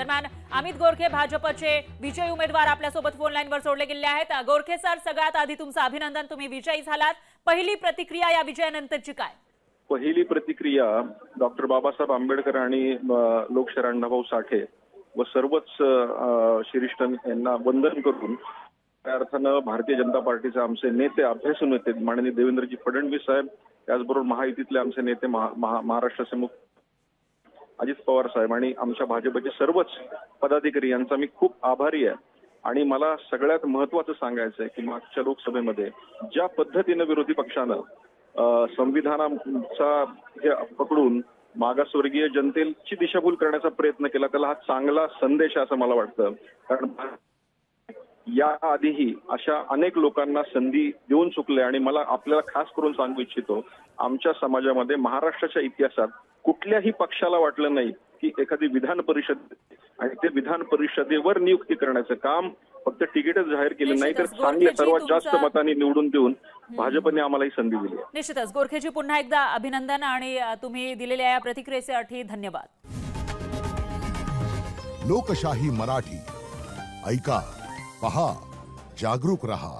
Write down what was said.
दरम्यान अमित गोरखे भाजपचे विजयी उमेदवार आपल्यासोबत फोन लाईनवर जोडले गेले आहेत। गोरखे सर, सगळ्यात आधी तुमचं अभिनंदन, तुम्ही विजयी झालात। पहिली प्रतिक्रिया या विजयानंतरची काय? पहिली प्रतिक्रिया डॉक्टर बाबासाहेब आंबेडकर आणि लोकशाहीर अण्णाभाऊ साठे व सर्वच शिरीष यांना वंदन करून त्या अर्थानं भारतीय जनता पार्टीचे आमचे नेते, अभ्यासू नेते माननीय देवेंद्रजी फडणवीस साहेब, त्याचबरोबर महायुतीतले आमचे नेते महाराष्ट्राचे मुख्य अजित पवार साहेब आणि आमच्या भाजपचे सर्वच पदाधिकारी यांचा मी खूप आभारी आहे। आणि मला सगळ्यात महत्त्वाचं सांगायचं आहे की मागच्या लोकसभेमध्ये ज्या पद्धतीने विरोधी पक्षानं संविधानाचा हे पकडून मागासवर्गीय जनतेची दिशाभूल करण्याचा प्रयत्न केला, त्याला हा चांगला संदेश आहे असं मला वाटतं। कारण या आधीही अशा अनेक लोकांना संधी देऊन चुकले आणि मला आपल्याला खास करून सांगू इच्छितो, आमच्या समाजामध्ये महाराष्ट्राच्या इतिहासात कुठल्याही पक्षाला वाटलं नाही की एखादी विधान परिषद आणि ते विधान परिषदेवर नियुक्ती करण्याचं काम फक्त तिकीटच जाहीर केलं नाही तर चांगल्या सर्वात जास्त मतांनी निवडून देऊन भाजपने आम्हाला ही संधी दिली। निश्चितच गोरखेजी पुन्हा एकदा अभिनंदन आणि तुम्ही दिलेल्या या प्रतिक्रियेसाठी धन्यवाद। लोकशाही मराठी ऐका, पहा, जागरूक रहा।